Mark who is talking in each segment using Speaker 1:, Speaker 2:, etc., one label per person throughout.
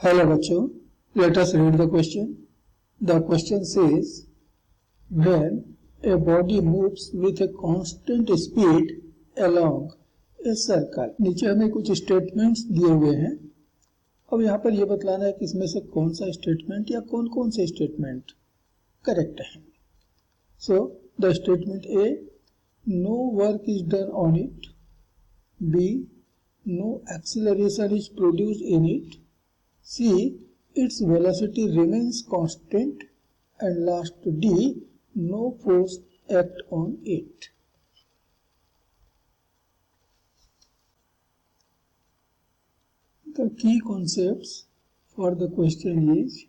Speaker 1: Hello बच्चों, let us read the question. The question says, when a body moves with a constant speed along a circle. नीचे हमें कुछ statements दिए हुए हैं. अब यहाँ पर यह बतलाना है कि इसमें से कौन सा स्टेटमेंट या कौन कौन से स्टेटमेंट करेक्ट है. So the statement A, no work is done on it. B, no acceleration is produced in it. C, its velocity remains constant. And last D, no force act on it. The key concepts for the question is,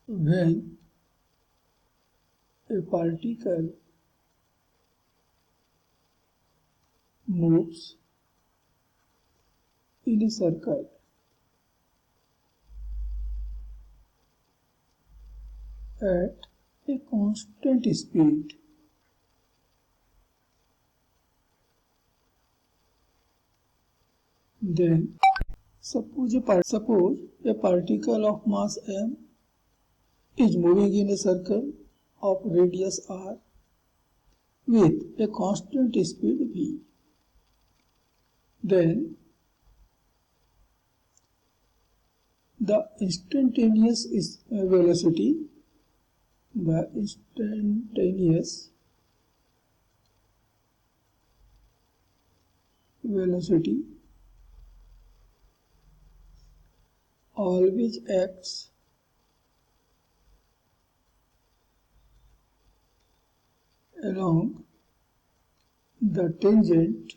Speaker 1: when a particle moves in a circle at a constant speed, then suppose a particle of mass m is moving in a circle of radius r with a constant speed v. Then the instantaneous velocity always acts along the tangent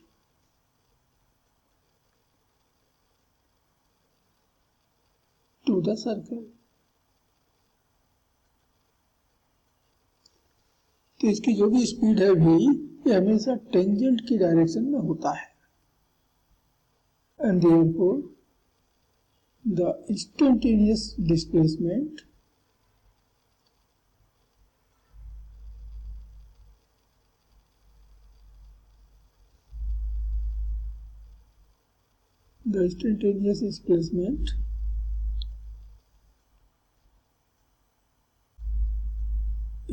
Speaker 1: to the circle. तो इसकी जो भी speed है v, ये हमेशा tangent की direction में होता है. And therefore the instantaneous displacement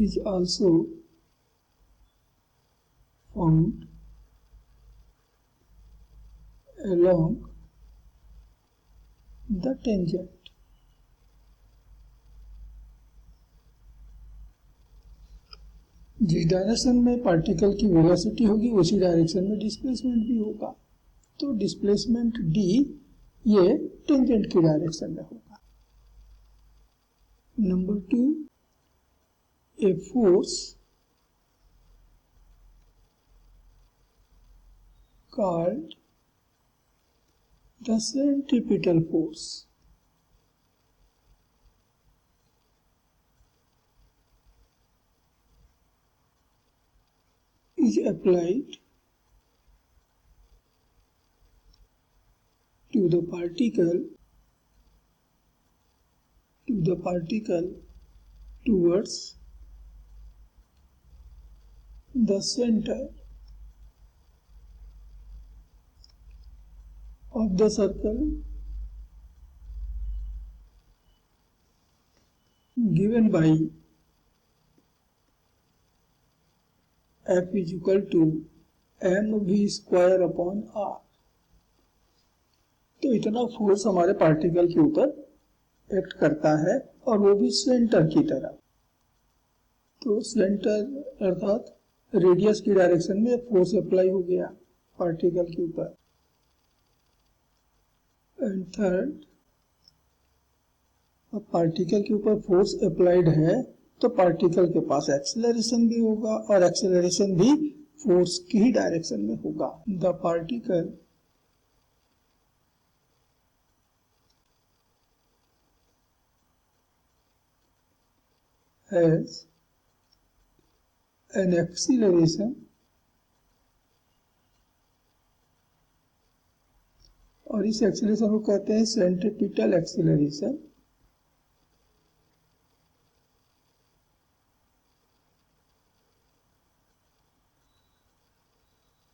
Speaker 1: is also found along the tangent. जिस डायरेक्शन में पार्टिकल की वेलोसिटी होगी उसी डायरेक्शन में डिस्प्लेसमेंट भी होगा. तो डिस्प्लेसमेंट डी ये टेंजेंट की डायरेक्शन में होगा. Number 2, a force called the centripetal force is applied to the particle towards the center of the circle, given by F is equal to mv square upon r. तो इतना force हमारे particle के ऊपर act करता है और वो भी सेंटर की तरफ. तो सेंटर अर्थात रेडियस की डायरेक्शन में फोर्स अप्लाई हो गया पार्टिकल के ऊपर. एंड थर्ड, अब पार्टिकल के ऊपर फोर्स अप्लाइड है तो पार्टिकल के पास एक्सेलरेशन भी होगा और एक्सेलरेशन भी फोर्स की ही डायरेक्शन में होगा. The particle has an acceleration और इस एक्सेलरेशन को कहते हैं centripetal acceleration.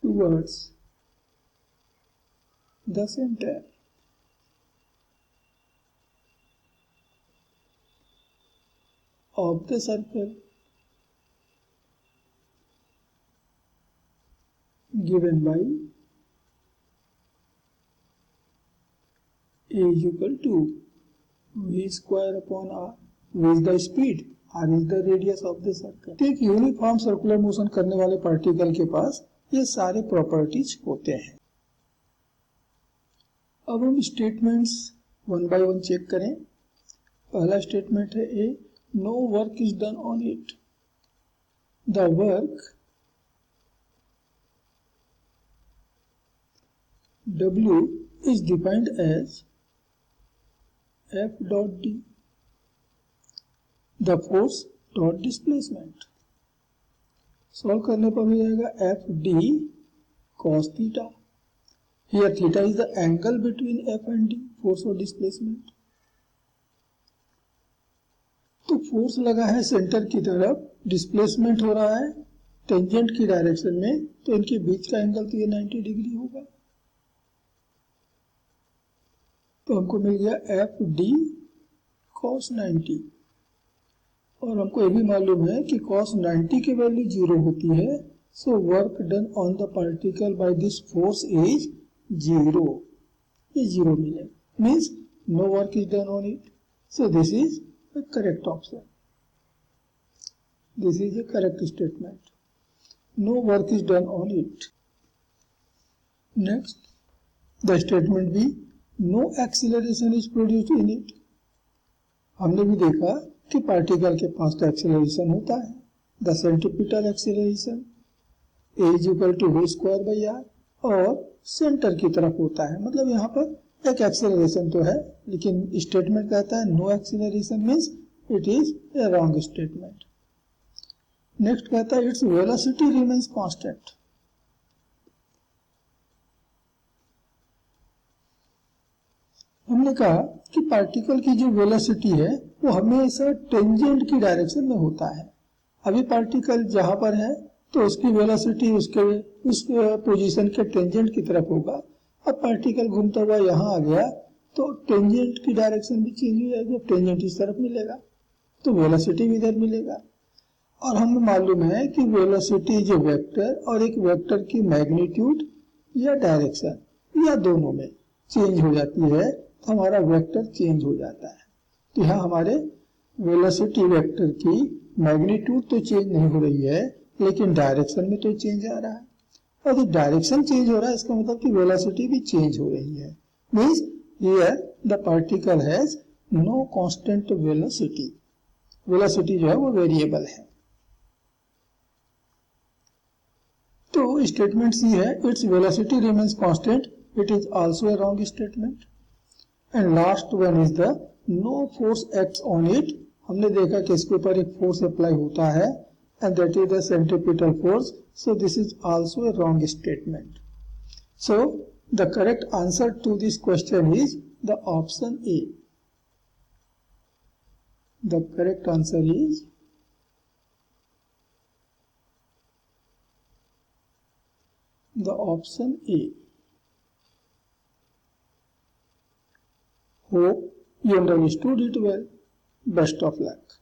Speaker 1: towards the center. Of the circle given by A is equal to V square upon R. V is the speed, R is the radius of the circle. तो एक uniform circular motion करने वाले particle के पास ये सारे properties होते हैं। अब हम statements one by one check करें। पहला स्टेटमेंट है A, no work is done on it. The work W is defined as F dot D, the force dot displacement. Solve करने पर हो जाएगा F D cos theta. Here theta is the angle between F and D, force or displacement. तो force लगा है centre की तरफ, displacement हो रहा है टेंजेंट की डायरेक्शन में, तो इनके बीच का एंगल तो ये 90 डिग्री होगा। तो हमको मिल गया एफ डी कॉस 90, और हमको ये भी मालूम है कि कॉस 90 की वैल्यू 0 होती है। So work done on the particle by this force is 0, ये 0 मिलेगा, means no work is done on it. So this is the correct option, this is a correct statement, no work is done on it. Next the statement B, no acceleration is produced in it. हमने भी देखा कि particle के पास तो acceleration होता है, the centripetal acceleration a is equal to v square by r, और centre की तरफ होता है, मतलब यहाँ पर एक एक्सीलरेशन तो है, लेकिन स्टेटमेंट कहता है no acceleration, means it is a wrong statement. Next कहता है इट्स वेलोसिटी रिमेन्स कांस्टेंट। हमने कहा कि पार्टिकल की जो वेलोसिटी है वो हमेशा टेंजेंट की डायरेक्शन में होता है। अभी पार्टिकल जहां पर है तो उसकी वेलोसिटी उसके उस पोजीशन के टेंजेंट की तरफ होगा। अब पार्टिकल घूमता हुआ यहाँ आ गया तो टेंजेंट की डायरेक्शन भी चेंज हो जाएगी, टेंजेंट इस तरफ मिलेगा तो वेलोसिटी भी इधर मिलेगा। और हमें मालूम है कि वेलोसिटी इज ए वेक्टर, और एक वेक्टर की मैग्नीट्यूड या डायरेक्शन या दोनों में चेंज हो जाती है तो हमारा वेक्टर चेंज हो जाता है। तो यहाँ हमारे वेलोसिटी वेक्टर की मैग्नीट्यूड तो चेंज नहीं हो रही है, लेकिन डायरेक्शन में तो चेंज आ रहा है, और जो डायरेक्शन चेंज हो रहा है इसका मतलब कि वेलोसिटी भी चेंज हो रही है। Means here the particle has no constant velocity, velocity जो है वो वेरिएबल है। तो स्टेटमेंट सी है it's velocity remains constant, it is also a wrong statement. And last one is the no force acts on it. हमने देखा कि इसके ऊपर एक फोर्स अप्लाई होता है and that is the centripetal force, so this is also a wrong statement. So the correct answer to this question is the option A. The correct answer is the option A. Hope you understood it well. Best of luck.